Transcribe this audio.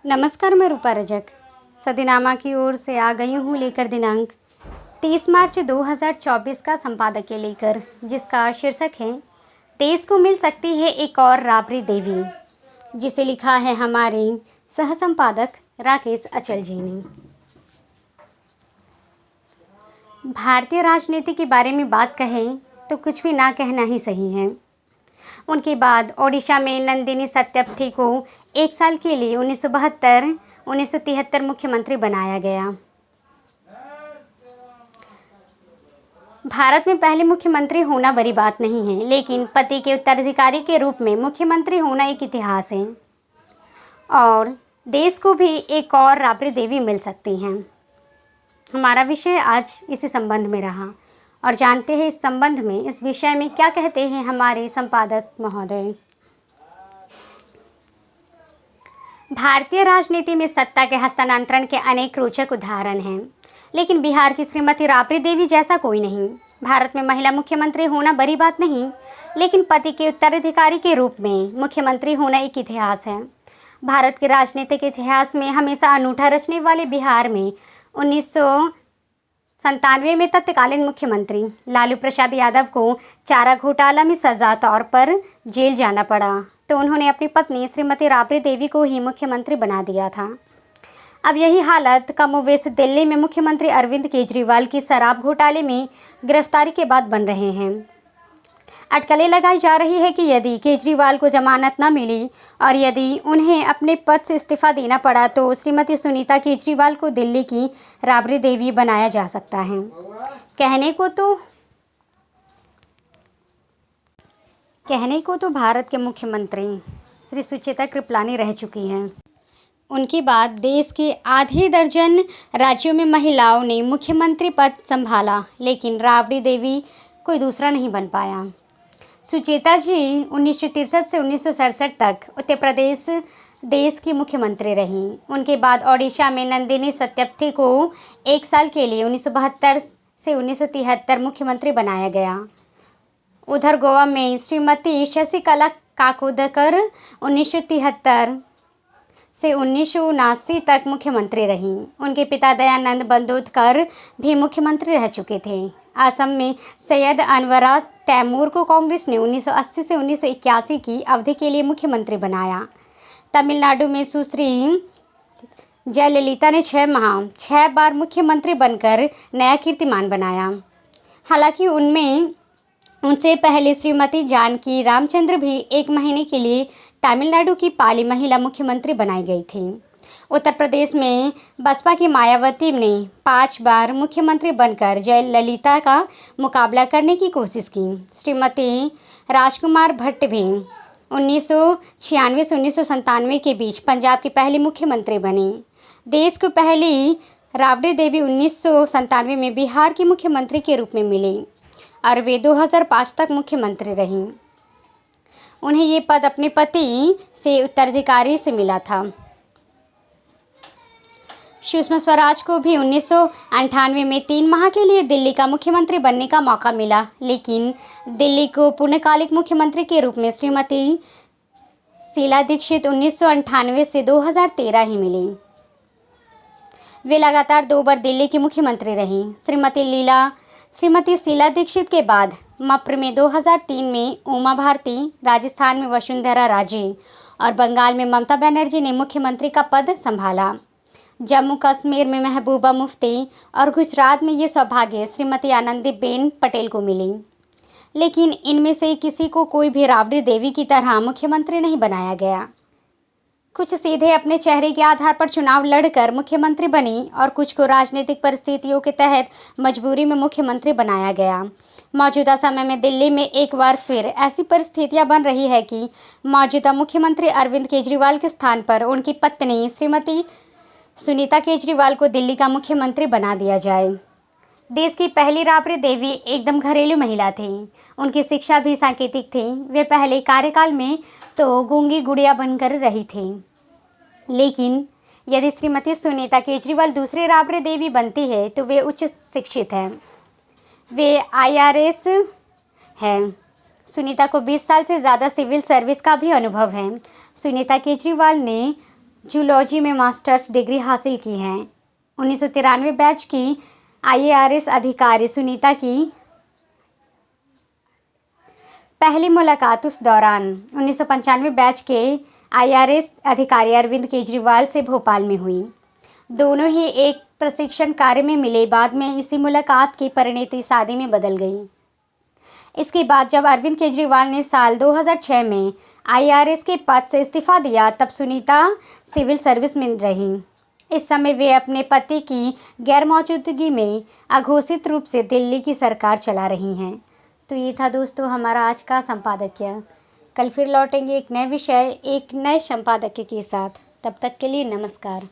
नमस्कार, मैं रूपा रजक सदीनामा की ओर से आ गई हूँ लेकर दिनांक 30 मार्च 2024 का संपादकीय लेकर, जिसका शीर्षक है देश को मिल सकती है एक और राबड़ी देवी, जिसे लिखा है हमारे सह संपादक राकेश अचल जी ने। भारतीय राजनीति के बारे में बात कहें तो कुछ भी ना कहना ही सही है। उनके बाद ओडिशा में नंदिनी सत्यपथी को 1 साल के लिए 1972-1973 मुख्यमंत्री बनाया गया। भारत में पहले मुख्यमंत्री होना बड़ी बात नहीं है, लेकिन पति के उत्तराधिकारी के रूप में मुख्यमंत्री होना एक इतिहास है और देश को भी एक और राबड़ी देवी मिल सकती हैं। हमारा विषय आज इसी संबंध में रहा और जानते हैं इस संबंध में, इस विषय में क्या कहते हैं हमारे संपादक महोदय। भारतीय राजनीति में सत्ता के हस्तांतरण के अनेक रोचक उदाहरण हैं, लेकिन बिहार की श्रीमती राबड़ी देवी जैसा कोई नहीं। भारत में महिला मुख्यमंत्री होना बड़ी बात नहीं, लेकिन पति के उत्तराधिकारी के रूप में मुख्यमंत्री होना एक इतिहास है। भारत के राजनीतिक इतिहास में हमेशा अनूठा रचने वाले बिहार में 1997 में तत्कालीन मुख्यमंत्री लालू प्रसाद यादव को चारा घोटाला में सजा तौर पर जेल जाना पड़ा, तो उन्होंने अपनी पत्नी श्रीमती राबड़ी देवी को ही मुख्यमंत्री बना दिया था। अब यही हालत कमोवेश दिल्ली में मुख्यमंत्री अरविंद केजरीवाल की शराब घोटाले में गिरफ्तारी के बाद बन रहे हैं। अटकलें लगाई जा रही है कि यदि केजरीवाल को जमानत न मिली और यदि उन्हें अपने पद से इस्तीफा देना पड़ा तो श्रीमती सुनीता केजरीवाल को दिल्ली की राबड़ी देवी बनाया जा सकता है। कहने को तो भारत के मुख्यमंत्री श्री सुचेता कृपलानी रह चुकी हैं। उनके बाद देश के आधे दर्जन राज्यों में महिलाओं ने मुख्यमंत्री पद संभाला, लेकिन राबड़ी देवी कोई दूसरा नहीं बन पाया। सुचेता जी 1963 से 1967 तक उत्तर प्रदेश देश की मुख्यमंत्री रहीं। उनके बाद ओडिशा में नंदिनी सत्यपथी को 1 साल के लिए 1972 से 1973 मुख्यमंत्री बनाया गया। उधर गोवा में श्रीमती शशिकला काकोदकर 1973 से 1979 तक मुख्यमंत्री रहीं। उनके पिता दयानंद बंदोदकर भी मुख्यमंत्री रह चुके थे। असम में सैयद अनवरा तैमूर को कांग्रेस ने 1980 से 1981 की अवधि के लिए मुख्यमंत्री बनाया। तमिलनाडु में सुश्री जयललिता ने 6 बार मुख्यमंत्री बनकर नया कीर्तिमान बनाया। हालांकि उनसे पहले श्रीमती जानकी रामचंद्र भी 1 महीने के लिए तमिलनाडु की पहली महिला मुख्यमंत्री बनाई गई थी। उत्तर प्रदेश में बसपा की मायावती ने 5 बार मुख्यमंत्री बनकर जयललिता का मुकाबला करने की कोशिश की। श्रीमती राजकुमार भट्ट भी 1996 से 1997 के बीच पंजाब की पहली मुख्यमंत्री बनी। देश को पहली राबड़ी देवी 1997 में बिहार की मुख्यमंत्री के रूप में मिली और वे 2005 तक मुख्यमंत्री रहीं। उन्हें ये पद अपने पति से उत्तराधिकारी से मिला था। सुषमा स्वराज को भी 1998 में 3 माह के लिए दिल्ली का मुख्यमंत्री बनने का मौका मिला, लेकिन दिल्ली को पूर्णकालिक मुख्यमंत्री के रूप में श्रीमती शीला दीक्षित 1998 से 2013 ही मिली। वे लगातार 2 बार दिल्ली की मुख्यमंत्री रहीं। श्रीमती शीला दीक्षित के बाद मप्र में 2003 में उमा भारती, राजस्थान में वसुंधरा राजे और बंगाल में ममता बनर्जी ने मुख्यमंत्री का पद संभाला। जम्मू कश्मीर में महबूबा मुफ्ती और गुजरात में ये सौभाग्य श्रीमती आनंदीबेन पटेल को मिली, लेकिन इनमें से किसी को कोई भी राबड़ी देवी की तरह मुख्यमंत्री नहीं बनाया गया। कुछ सीधे अपने चेहरे के आधार पर चुनाव लड़कर मुख्यमंत्री बनी और कुछ को राजनीतिक परिस्थितियों के तहत मजबूरी में मुख्यमंत्री बनाया गया। मौजूदा समय में दिल्ली में एक बार फिर ऐसी परिस्थितियां बन रही है कि मौजूदा मुख्यमंत्री अरविंद केजरीवाल के स्थान पर उनकी पत्नी श्रीमती सुनीता केजरीवाल को दिल्ली का मुख्यमंत्री बना दिया जाए। देश की पहली राबड़ी देवी एकदम घरेलू महिला थी। उनकी शिक्षा भी सांकेतिक थी। वे पहले कार्यकाल में तो गूंगी गुड़िया बनकर रही थी, लेकिन यदि श्रीमती सुनीता केजरीवाल दूसरी राबड़ी देवी बनती है तो वे उच्च शिक्षित हैं। वे IRS हैं। सुनीता को 20 साल से ज़्यादा सिविल सर्विस का भी अनुभव है। सुनीता केजरीवाल ने जूलॉजी में मास्टर्स डिग्री हासिल की है। 1993 बैच की IARS अधिकारी सुनीता की पहली मुलाकात उस दौरान 1995 बैच के IRS अधिकारी अरविंद केजरीवाल से भोपाल में हुई। दोनों ही एक प्रशिक्षण कार्य में मिले। बाद में इसी मुलाकात की परिणति शादी में बदल गई। इसके बाद जब अरविंद केजरीवाल ने साल 2006 में IRS के पद से इस्तीफा दिया, तब सुनीता सिविल सर्विस में रही। इस समय वे अपने पति की गैरमौजूदगी में अघोषित रूप से दिल्ली की सरकार चला रही हैं। तो ये था दोस्तों हमारा आज का संपादकीय। कल फिर लौटेंगे एक नए विषय, एक नए संपादकीय के साथ। तब तक के लिए नमस्कार।